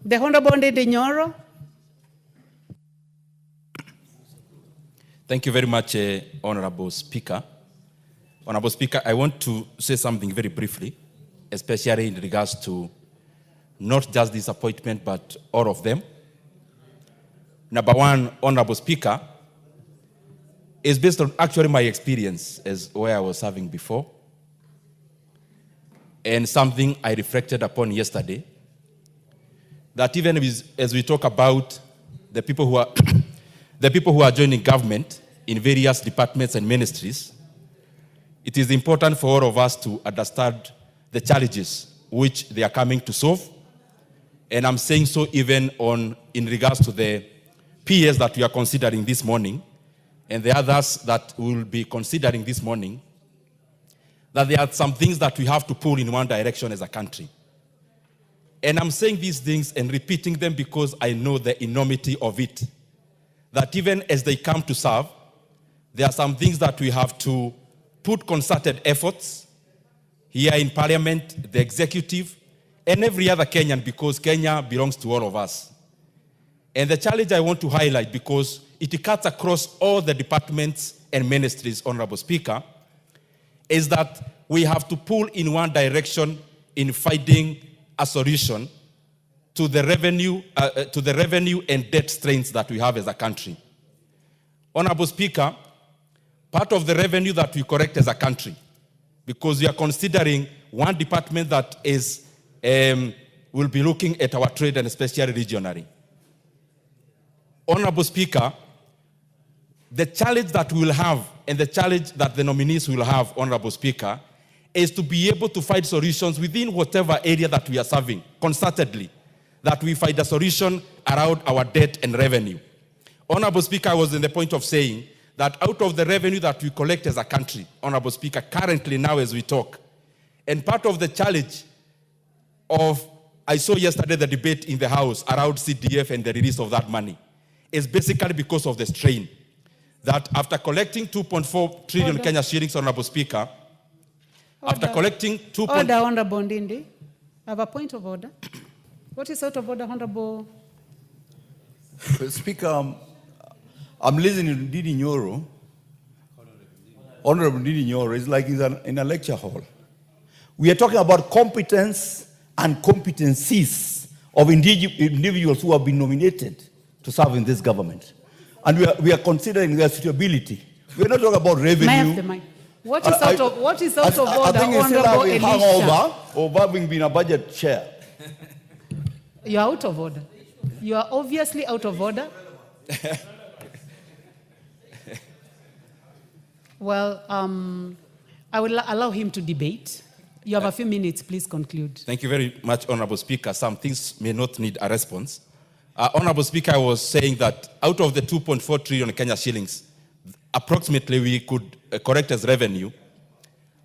The Honorable Ndindi Nyoro. Thank you very much, Honorable Speaker. Honorable Speaker, I want to say something very briefly, especially in regards to not just this appointment, but all of them. Number one, Honorable Speaker, is based on actually my experience as where I was serving before, and something I reflected upon yesterday, that even as we talk about the people who are the people who are joining government in various departments and ministries, it is important for all of us to understand the challenges which they are coming to solve. And I'm saying so even in regards to the PS that we are considering this morning, and the others that we will be considering this morning, that there are some things that we have to pull in one direction as a country. And I'm saying these things and repeating them because I know the enormity of it. That even as they come to serve, there are some things that we have to put concerted efforts here in Parliament, the executive, and every other Kenyan, because Kenya belongs to all of us. And the challenge I want to highlight, because it cuts across all the departments and ministries, Honorable Speaker, is that we have to pull in one direction in finding a solution to the revenue and debt strains that we have as a country. Honorable Speaker, part of the revenue that we collect as a country, because we are considering one department that is will be looking at our trade and especially regionally. Honorable Speaker, the challenge that we will have and the challenge that the nominees will have, Honorable Speaker, is to be able to find solutions within whatever area that we are serving, concertedly, that we find a solution around our debt and revenue. Honorable Speaker, I was in the point of saying that out of the revenue that we collect as a country, Honorable Speaker, currently now as we talk, and part of the challenge I saw yesterday the debate in the House around CDF and the release of that money, is basically because of the strain. That after collecting 2.4 trillion Kenya shillings, Honorable Speaker, after collecting 2. Order, Honorable Ndindi. I have a point of order. What is out of order, Honorable? Speaker, I'm listening to Ndindi Nyoro. Honorable Ndindi Nyoro is like he's in a lecture hall. We are talking about competence and competencies of individuals who have been nominated to serve in this government. And we are considering their suitability. We are not talking about revenue. May I have the mic? What is out of order, I think it's still Honorable having hangover of having been a budget chair. You are out of order. You are obviously out of order. Well, I will allow him to debate. You have a few minutes. Please conclude. Thank you very much, Honorable Speaker. Some things may not need a response. Honorable Speaker, I was saying that out of the 2.4 trillion Kenya shillings, approximately we could correct as revenue,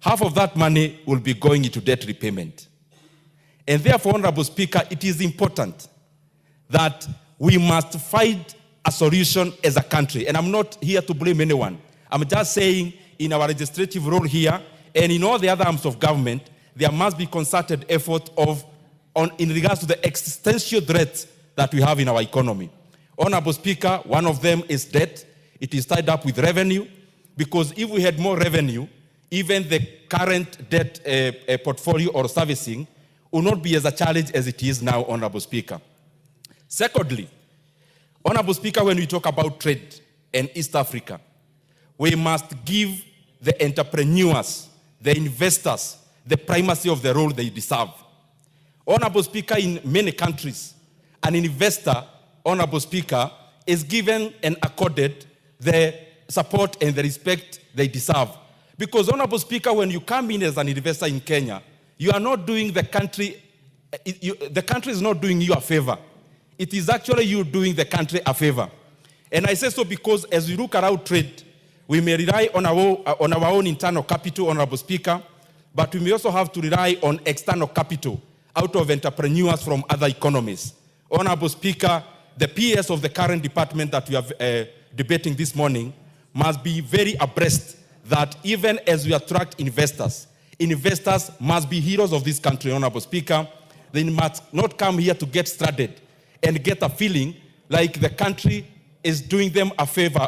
half of that money will be going into debt repayment. And therefore, Honorable Speaker, it is important that we must find a solution as a country. And I'm not here to blame anyone. I'm just saying in our legislative role here and in all the other arms of government, there must be concerted effort in regards to the existential threats that we have in our economy. Honorable Speaker, one of them is debt. It is tied up with revenue, because if we had more revenue, even the current debt portfolio or servicing will not be as a challenge as it is now, Honorable Speaker. Secondly, Honorable Speaker, when we talk about trade and East Africa, we must give the entrepreneurs, the investors, the primacy of the role they deserve. Honorable Speaker, in many countries, an investor, Honorable Speaker, is given and accorded the support and the respect they deserve. Because, Honorable Speaker, when you come in as an investor in Kenya, you are not doing the country is not doing you a favor. It is actually you doing the country a favor. And I say so because as we look around trade, we may rely on our own internal capital, Honorable Speaker, but we may also have to rely on external capital out of entrepreneurs from other economies. Honorable Speaker, the PS of the current department that we are debating this morning must be very abreast that even as we attract investors, investors must be heroes of this country, Honorable Speaker. They must not come here to get started, and get a feeling like the country is doing them a favor,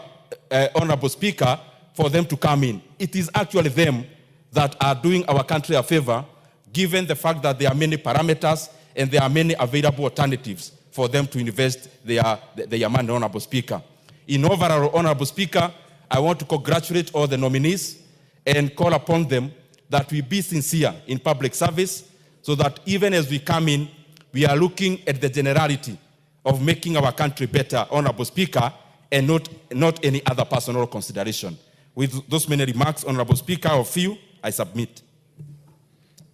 Honorable Speaker, for them to come in. It is actually them that are doing our country a favor, given the fact that there are many parameters and there are many available alternatives for them to invest their money, Honorable Speaker. In overall, Honorable Speaker, I want to congratulate all the nominees and call upon them that we be sincere in public service so that even as we come in, we are looking at the generality of making our country better, Honorable Speaker, and not any other personal consideration. With those many remarks, Honorable Speaker, of you, I submit.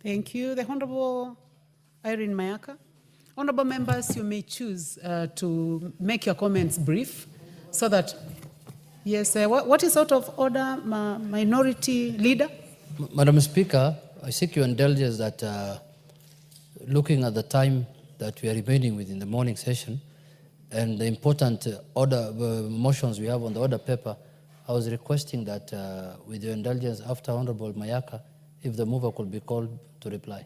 Thank you. The Honorable Irene Mayaka. Honorable members, you may choose to make your comments brief so that, yes, what is out of order, Minority Leader? Madam Speaker, I seek your indulgence that looking at the time that we are remaining within the morning session and the important motions we have on the order paper, I was requesting that with your indulgence after Honorable Mayaka, if the mover could be called to reply.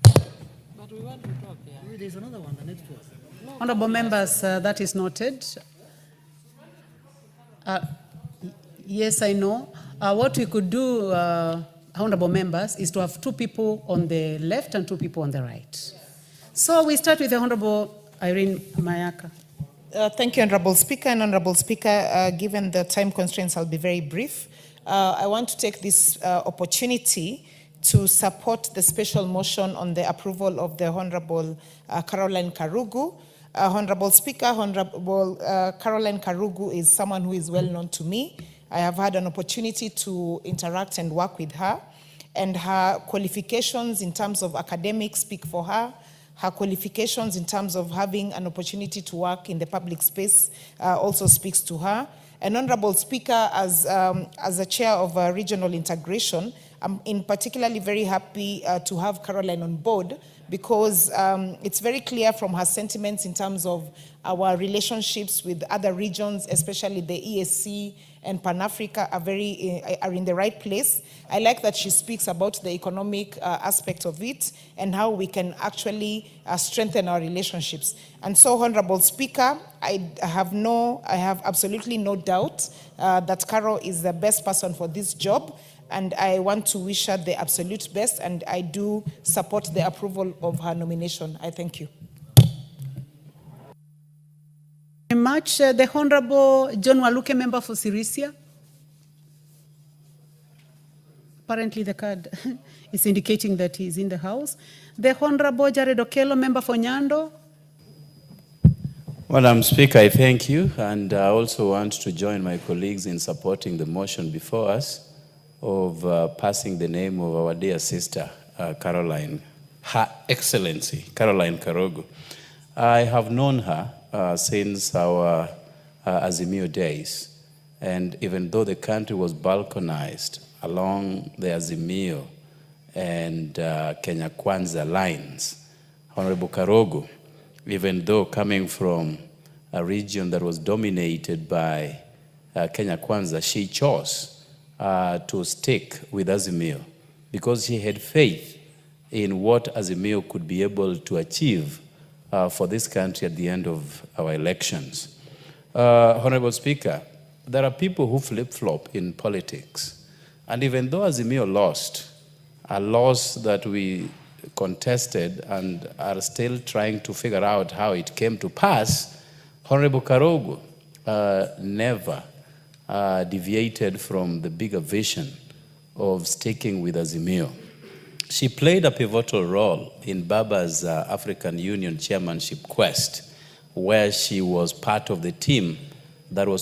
But we want to talk, yeah. There's another one, the next one. No, Honorable members, that is noted. Yes, I know. What we could do, honorable members, is to have 2 people on the left and 2 people on the right. So we start with the Honorable Irene Mayaka. Thank you, Honorable Speaker. And Honorable Speaker, given the time constraints, I'll be very brief. I want to take this opportunity to support the special motion on the approval of the Honorable Caroline Karugu. Honorable Speaker, Honorable Caroline Karugu is someone who is well known to me. I have had an opportunity to interact and work with her, and her qualifications in terms of academics speak for her. Her qualifications in terms of having an opportunity to work in the public space also speaks to her. And Honorable Speaker, as a chair of regional integration, I'm in particularly very happy to have Caroline on board because it's very clear from her sentiments in terms of our relationships with other regions, especially the EAC and Pan-Africa are in the right place. I like that she speaks about the economic aspect of it and how we can actually strengthen our relationships. And so, Honorable Speaker, I have absolutely no doubt that Caro is the best person for this job, and I want to wish her the absolute best, and I do support the approval of her nomination. I thank you. Very much. The Honorable John Waluke, member for Sirisia. Apparently the card is indicating that he is in the house. The Honorable Jared Okello, member for Nyando. Madam Speaker, I thank you, and I also want to join my colleagues in supporting the motion before us of passing the name of our dear sister, Caroline, Her Excellency, Caroline Karugu. I have known her since our Azimio days, and even though the country was balkanized along the Azimio and Kenya Kwanza lines, Honorable Karugu, even though coming from a region that was dominated by Kenya Kwanza, she chose to stick with Azimio because she had faith in what Azimio could be able to achieve for this country at the end of our elections. Honorable Speaker, there are people who flip-flop in politics. And even though Azimio lost, a loss that we contested and are still trying to figure out how it came to pass, Honorable Karugu never deviated from the bigger vision of sticking with Azimio. She played a pivotal role in Baba's African Union chairmanship quest, where she was part of the team that was